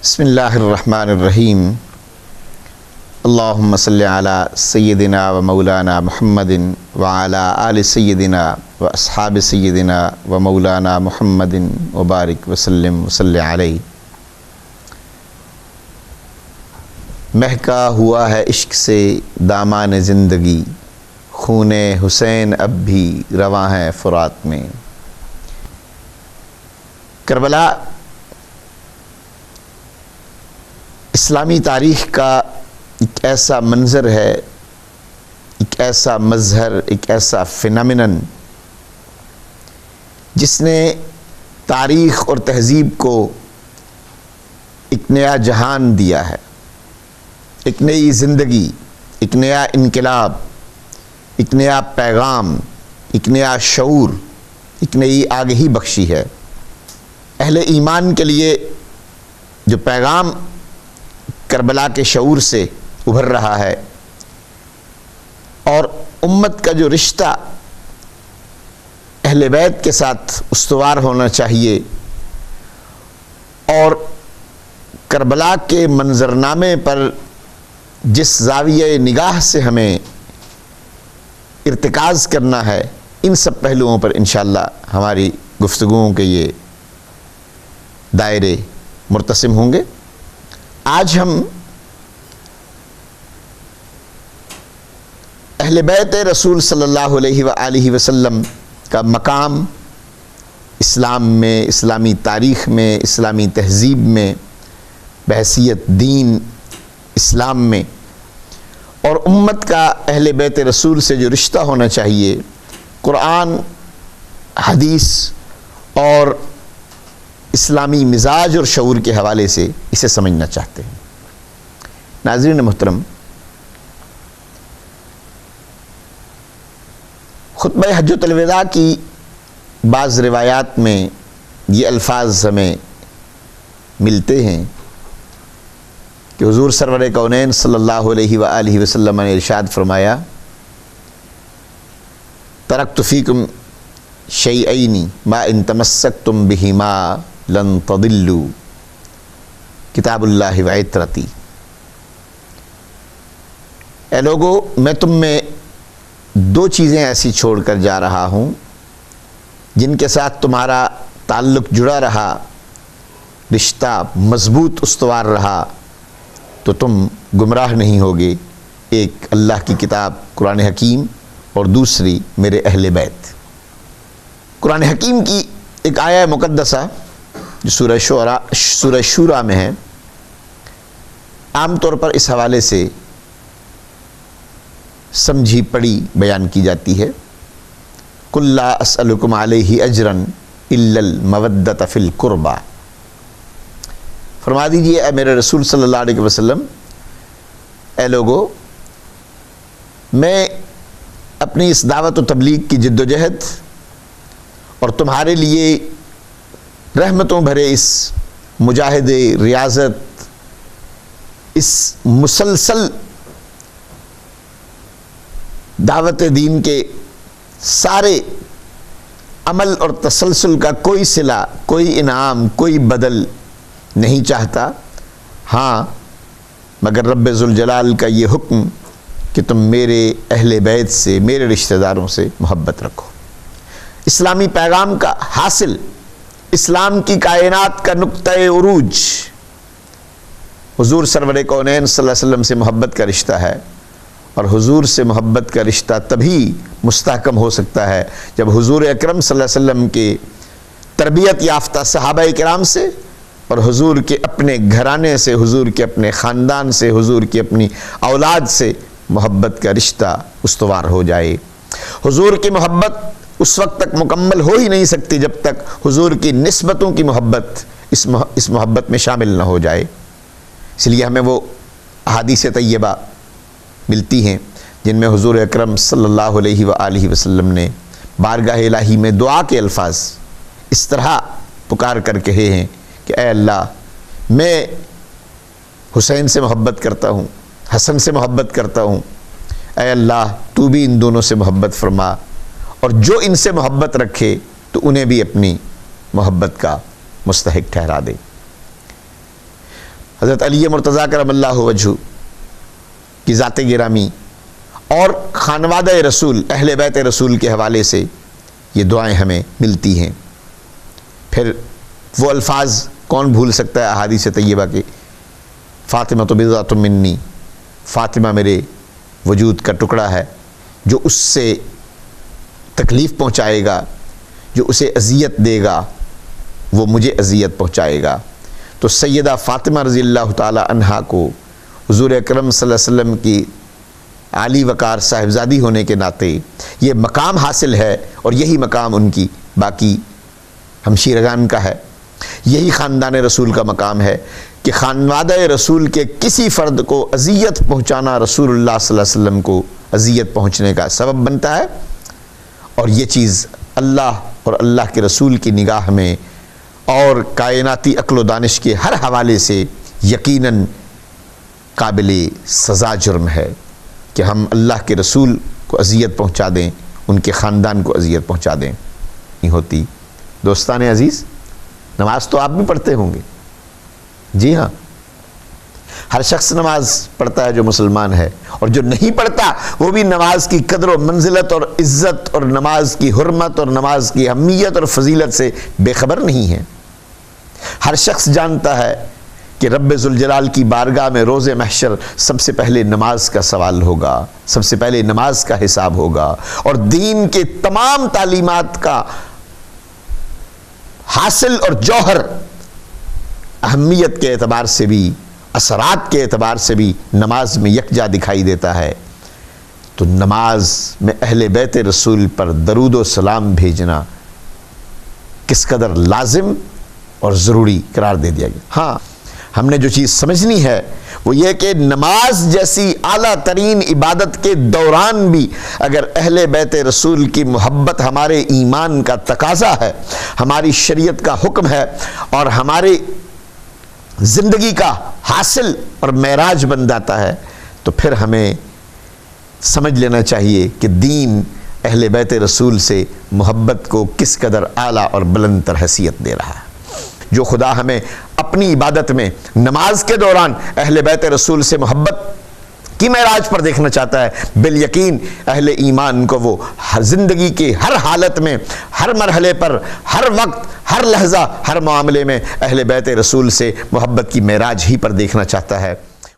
بسم اللہ الرحمن الرحیم اللہم صلی علی سیدنا و مولانا محمد وعلی آل سیدنا و اصحاب سیدنا و مولانا محمد وبارک وسلم وصلی علیہ۔ مہکا ہوا ہے عشق سے دامان زندگی، خون حسین اب بھی رواں ہے فرات میں۔ کربلا اسلامی تاریخ کا ایک ایسا منظر ہے، ایک ایسا مظہر، ایک ایسا فینامینن جس نے تاریخ اور تہذیب کو ایک نیا جہان دیا ہے، ایک نئی زندگی، ایک نیا انقلاب، ایک نیا پیغام، ایک نیا شعور، ایک نئی آگہی بخشی ہے۔ اہل ایمان کے لیے جو پیغام کربلا کے شعور سے ابھر رہا ہے، اور امت کا جو رشتہ اہل بیت کے ساتھ استوار ہونا چاہیے، اور کربلا کے منظرنامے پر جس زاویہ نگاہ سے ہمیں ارتکاز کرنا ہے، ان سب پہلوؤں پر انشاءاللہ ہماری گفتگوؤں کے یہ دائرے مرتسم ہوں گے۔ آج ہم اہل بیت رسول صلی اللہ علیہ وآلہ وسلم کا مقام اسلام میں، اسلامی تاریخ میں، اسلامی تہذیب میں، بحیثیت دین اسلام میں، اور امت کا اہل بیت رسول سے جو رشتہ ہونا چاہیے، قرآن، حدیث اور اسلامی مزاج اور شعور کے حوالے سے اسے سمجھنا چاہتے ہیں۔ ناظرین محترم، خطبہ حجۃ الوداع کی بعض روایات میں یہ الفاظ ہمیں ملتے ہیں کہ حضور سرور کونین صلی اللہ علیہ وآلہ وسلم نے ارشاد فرمایا، ترکت فیکم شیئین ما ان تمسکتم بہما لن تضلوا، کتاب اللہ و عترتی۔ اے لوگو، میں تم میں دو چیزیں ایسی چھوڑ کر جا رہا ہوں جن کے ساتھ تمہارا تعلق جڑا رہا، رشتہ مضبوط استوار رہا، تو تم گمراہ نہیں ہوگے۔ ایک اللہ کی کتاب قرآن حکیم، اور دوسری میرے اہل بیت۔ قرآن حکیم کی ایک آیہ مقدسہ جو سورہ شورا میں ہے، عام طور پر اس حوالے سے سمجھی پڑھی بیان کی جاتی ہے۔ قُل لَا أَسْأَلُكُمْ عَلَيْهِ أَجْرًا إِلَّا الْمَوَدَّةَ فِي الْقُرْبَى، فرما دیجئے اے میرے رسول صلی اللہ علیہ وسلم، اے لوگو، میں اپنی اس دعوت و تبلیغ کی جد و جہد اور تمہارے لیے رحمتوں بھرے اس مجاہدے ریاضت، اس مسلسل دعوت دین کے سارے عمل اور تسلسل کا کوئی صلہ، کوئی انعام، کوئی بدل نہیں چاہتا، ہاں مگر رب ذوالجلال کا یہ حکم کہ تم میرے اہل بیت سے، میرے رشتہ داروں سے محبت رکھو۔ اسلامی پیغام کا حاصل، اسلام کی کائنات کا نقطہ عروج حضور سرور کونین صلی اللہ علیہ وسلم سے محبت کا رشتہ ہے، اور حضور سے محبت کا رشتہ تبھی مستحکم ہو سکتا ہے جب حضور اکرم صلی اللہ علیہ وسلم کے تربیت یافتہ صحابہ کرام سے، اور حضور کے اپنے گھرانے سے، حضور کے اپنے خاندان سے، حضور کی اپنی اولاد سے محبت کا رشتہ استوار ہو جائے۔ حضور کی محبت اس وقت تک مکمل ہو ہی نہیں سکتی جب تک حضور کی نسبتوں کی محبت اس محبت میں شامل نہ ہو جائے۔ اس لیے ہمیں وہ احادیث طیبہ ملتی ہیں جن میں حضور اکرم صلی اللہ علیہ وآلہ وسلم نے بارگاہ الہی میں دعا کے الفاظ اس طرح پکار کر کہے ہیں کہ اے اللہ، میں حسین سے محبت کرتا ہوں، حسن سے محبت کرتا ہوں، اے اللہ تو بھی ان دونوں سے محبت فرما، اور جو ان سے محبت رکھے تو انہیں بھی اپنی محبت کا مستحق ٹھہرا دے۔ حضرت علی مرتضیٰ کرم اللہ وجہہ کی ذات گرامی اور خانوادہ رسول اہل بیت رسول کے حوالے سے یہ دعائیں ہمیں ملتی ہیں۔ پھر وہ الفاظ کون بھول سکتا ہے احادیث طیبہ کے، فاطمہ تو بضعۃ منی، فاطمہ میرے وجود کا ٹکڑا ہے، جو اس سے تکلیف پہنچائے گا، جو اسے اذیت دے گا وہ مجھے اذیت پہنچائے گا۔ تو سیدہ فاطمہ رضی اللہ تعالی عنہا کو حضور اکرم صلی اللہ علیہ وسلم کی عالی وقار صاحبزادی ہونے کے ناطے یہ مقام حاصل ہے، اور یہی مقام ان کی باقی ہمشیرگان کا ہے، یہی خاندان رسول کا مقام ہے کہ خانوادہ رسول کے کسی فرد کو اذیت پہنچانا رسول اللہ صلی اللہ علیہ وسلم کو اذیت پہنچنے کا سبب بنتا ہے، اور یہ چیز اللہ اور اللہ کے رسول کی نگاہ میں اور کائناتی عقل و دانش کے ہر حوالے سے یقیناً قابل سزا جرم ہے کہ ہم اللہ کے رسول کو اذیت پہنچا دیں، ان کے خاندان کو اذیت پہنچا دیں۔ نہیں ہوتی۔ دوستان عزیز، نماز تو آپ بھی پڑھتے ہوں گے، جی ہاں، ہر شخص نماز پڑھتا ہے جو مسلمان ہے، اور جو نہیں پڑھتا وہ بھی نماز کی قدر و منزلت اور عزت اور نماز کی حرمت اور نماز کی اہمیت اور فضیلت سے بے خبر نہیں ہے۔ ہر شخص جانتا ہے کہ رب ذوالجلال کی بارگاہ میں روز محشر سب سے پہلے نماز کا سوال ہوگا، سب سے پہلے نماز کا حساب ہوگا، اور دین کے تمام تعلیمات کا حاصل اور جوہر اہمیت کے اعتبار سے بھی، اثرات کے اعتبار سے بھی نماز میں یکجا دکھائی دیتا ہے۔ تو نماز میں اہل بیت رسول پر درود و سلام بھیجنا کس قدر لازم اور ضروری قرار دے دیا گیا۔ ہاں، ہم نے جو چیز سمجھنی ہے وہ یہ کہ نماز جیسی اعلیٰ ترین عبادت کے دوران بھی اگر اہل بیت رسول کی محبت ہمارے ایمان کا تقاضا ہے، ہماری شریعت کا حکم ہے، اور ہمارے زندگی کا حاصل اور معراج بن جاتا ہے، تو پھر ہمیں سمجھ لینا چاہیے کہ دین اہل بیت رسول سے محبت کو کس قدر اعلیٰ اور بلند تر حیثیت دے رہا ہے۔ جو خدا ہمیں اپنی عبادت میں نماز کے دوران اہل بیت رسول سے محبت کی معراج پر دیکھنا چاہتا ہے، بالیقین اہل ایمان کو وہ زندگی کے ہر حالت میں، ہر مرحلے پر، ہر وقت، ہر لحظہ، ہر معاملے میں اہل بیت رسول سے محبت کی معراج ہی پر دیکھنا چاہتا ہے۔